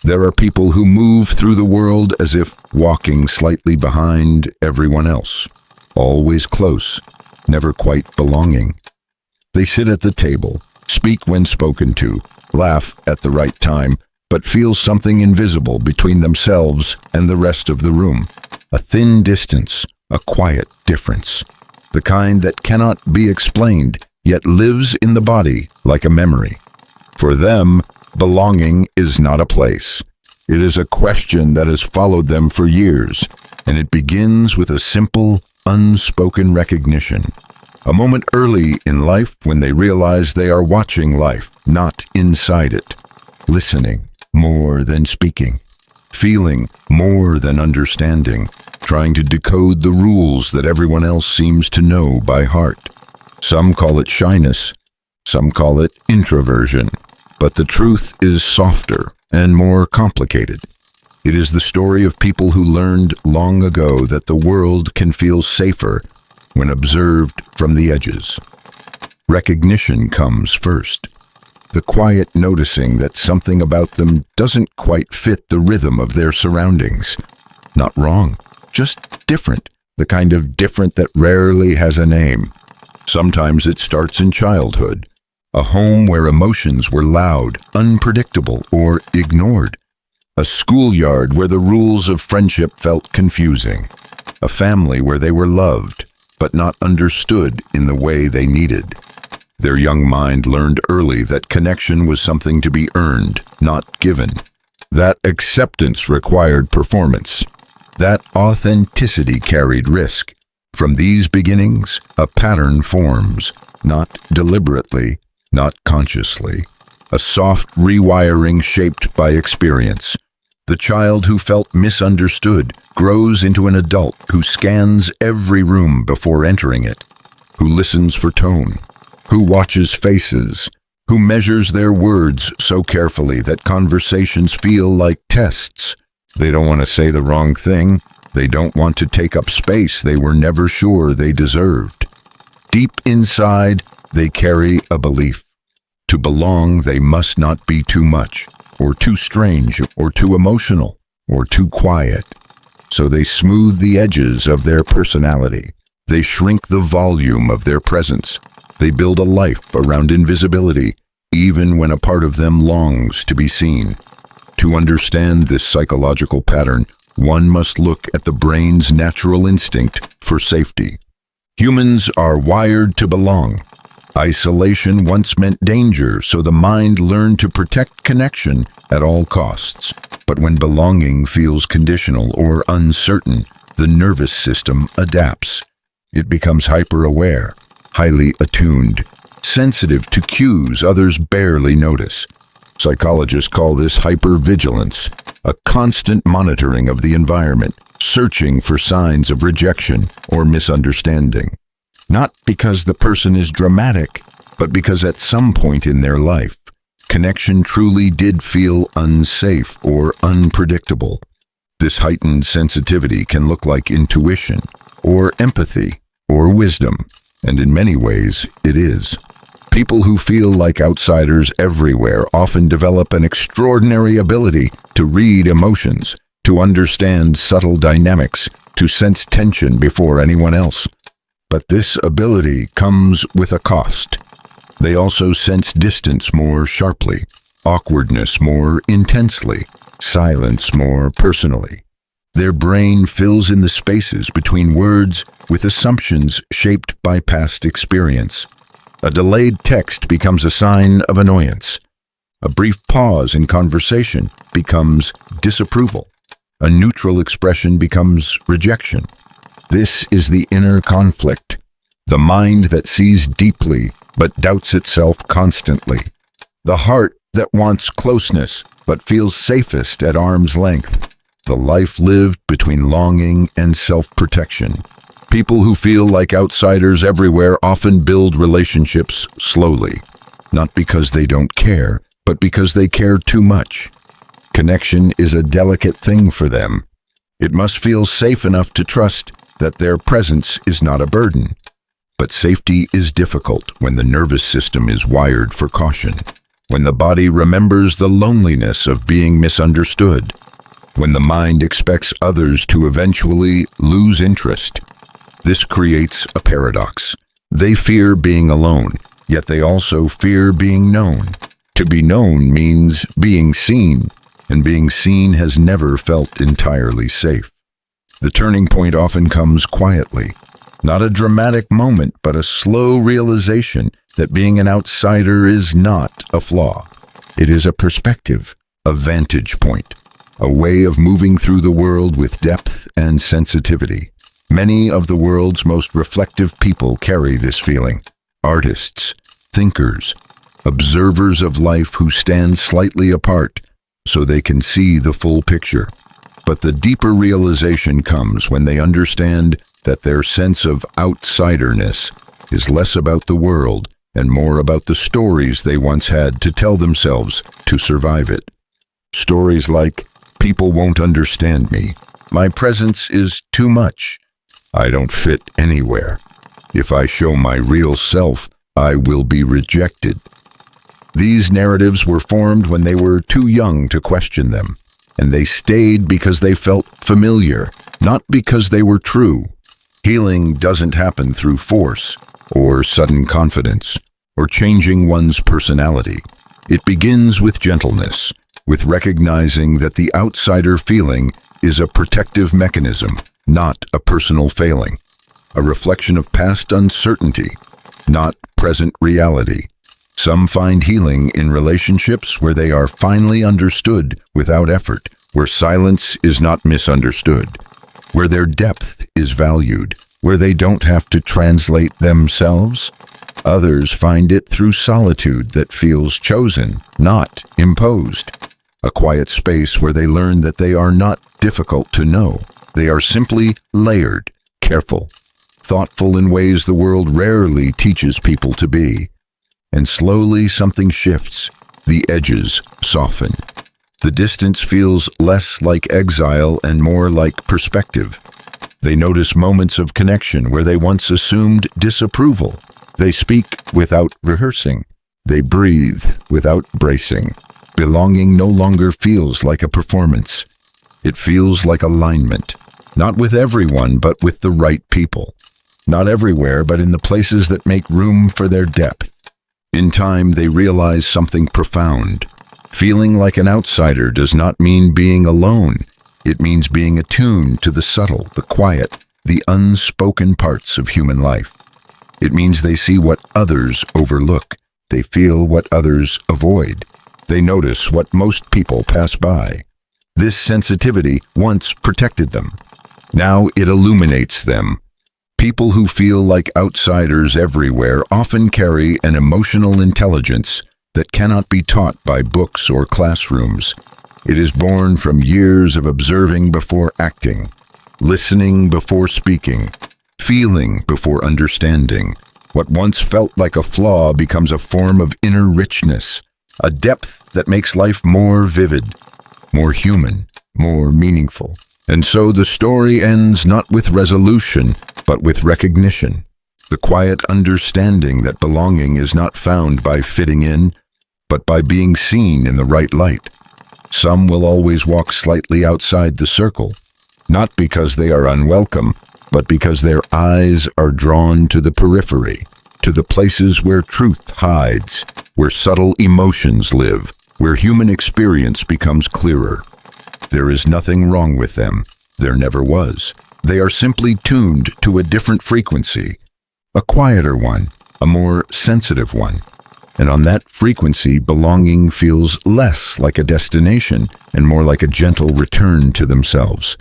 There are people who move through the world as if walking slightly behind everyone else, always close, never quite belonging. They sit at the table, speak when spoken to, laugh at the right time, but feel something invisible between themselves and the rest of the room. A thin distance, a quiet difference. The kind that cannot be explained, yet lives in the body like a memory. For them, belonging is not a place. It is a question that has followed them for years, and it begins with a simple, unspoken recognition. A moment early in life when they realize they are watching life, not inside it. Listening more than speaking. Feeling more than understanding. Trying to decode the rules that everyone else seems to know by heart. Some call it shyness. Some call it introversion. But the truth is softer and more complicated. It is the story of people who learned long ago that the world can feel safer when observed from the edges. Recognition comes first. The quiet noticing that something about them doesn't quite fit the rhythm of their surroundings. Not wrong, just different, the kind of different that rarely has a name. Sometimes it starts in childhood. A home where emotions were loud, unpredictable, or ignored. A schoolyard where the rules of friendship felt confusing. A family where they were loved, but not understood in the way they needed. Their young mind learned early that connection was something to be earned, not given. That acceptance required performance. That authenticity carried risk. From these beginnings, a pattern forms, not deliberately, not consciously. A soft rewiring shaped by experience. The child who felt misunderstood grows into an adult who scans every room before entering it, who listens for tone, who watches faces, who measures their words so carefully that conversations feel like tests. They don't want to say the wrong thing. They don't want to take up space they were never sure they deserved. Deep inside, they carry a belief. To belong, they must not be too much, or too strange, or too emotional, or too quiet. So they smooth the edges of their personality. They shrink the volume of their presence. They build a life around invisibility, even when a part of them longs to be seen. To understand this psychological pattern, one must look at the brain's natural instinct for safety. Humans are wired to belong. Isolation once meant danger, so the mind learned to protect connection at all costs. But when belonging feels conditional or uncertain, the nervous system adapts. It becomes hyper-aware, highly attuned, sensitive to cues others barely notice. Psychologists call this hypervigilance, a constant monitoring of the environment, searching for signs of rejection or misunderstanding. Not because the person is dramatic, but because at some point in their life, connection truly did feel unsafe or unpredictable. This heightened sensitivity can look like intuition, or empathy, or wisdom, and in many ways, it is. People who feel like outsiders everywhere often develop an extraordinary ability to read emotions, to understand subtle dynamics, to sense tension before anyone else. But this ability comes with a cost. They also sense distance more sharply, awkwardness more intensely, silence more personally. Their brain fills in the spaces between words with assumptions shaped by past experience. A delayed text becomes a sign of annoyance. A brief pause in conversation becomes disapproval. A neutral expression becomes rejection. This is the inner conflict, the mind that sees deeply but doubts itself constantly, the heart that wants closeness but feels safest at arm's length, the life lived between longing and self-protection. People who feel like outsiders everywhere often build relationships slowly, not because they don't care, but because they care too much. Connection is a delicate thing for them. It must feel safe enough to trust that their presence is not a burden. But safety is difficult when the nervous system is wired for caution. when the body remembers the loneliness of being misunderstood, when the mind expects others to eventually lose interest. This creates a paradox. They fear being alone, yet they also fear being known. To be known means being seen, and being seen has never felt entirely safe. The turning point often comes quietly. Not a dramatic moment, but a slow realization that being an outsider is not a flaw. It is a perspective, a vantage point, a way of moving through the world with depth and sensitivity. Many of the world's most reflective people carry this feeling. Artists, thinkers, observers of life who stand slightly apart so they can see the full picture. But the deeper realization comes when they understand that their sense of outsiderness is less about the world and more about the stories they once had to tell themselves to survive it. Stories like, "People won't understand me. My presence is too much. I don't fit anywhere. If I show my real self, I will be rejected." These narratives were formed when they were too young to question them, and they stayed because they felt familiar, not because they were true. Healing doesn't happen through force, or sudden confidence, or changing one's personality. It begins with gentleness, with recognizing that the outsider feeling is a protective mechanism, not a personal failing, a reflection of past uncertainty, not present reality. Some find healing in relationships where they are finally understood without effort, where silence is not misunderstood, where their depth is valued, where they don't have to translate themselves. Others find it through solitude that feels chosen, not imposed. A quiet space where they learn that they are not difficult to know. They are simply layered, careful, thoughtful in ways the world rarely teaches people to be. And slowly something shifts. The edges soften. The distance feels less like exile and more like perspective. They notice moments of connection where they once assumed disapproval. They speak without rehearsing. They breathe without bracing. Belonging no longer feels like a performance. It feels like alignment. Not with everyone, but with the right people. Not everywhere, but in the places that make room for their depth. In time, they realize something profound. Feeling like an outsider does not mean being alone. It means being attuned to the subtle, the quiet, the unspoken parts of human life. It means they see what others overlook. They feel what others avoid. They notice what most people pass by. This sensitivity once protected them. Now it illuminates them. People who feel like outsiders everywhere often carry an emotional intelligence that cannot be taught by books or classrooms. It is born from years of observing before acting, listening before speaking, feeling before understanding. What once felt like a flaw becomes a form of inner richness, a depth that makes life more vivid, more human, more meaningful. And so the story ends not with resolution, but with recognition. The quiet understanding that belonging is not found by fitting in, but by being seen in the right light. Some will always walk slightly outside the circle, not because they are unwelcome, but because their eyes are drawn to the periphery, to the places where truth hides, where subtle emotions live, where human experience becomes clearer. There is nothing wrong with them. There never was. They are simply tuned to a different frequency, a quieter one, a more sensitive one. And on that frequency, belonging feels less like a destination and more like a gentle return to themselves.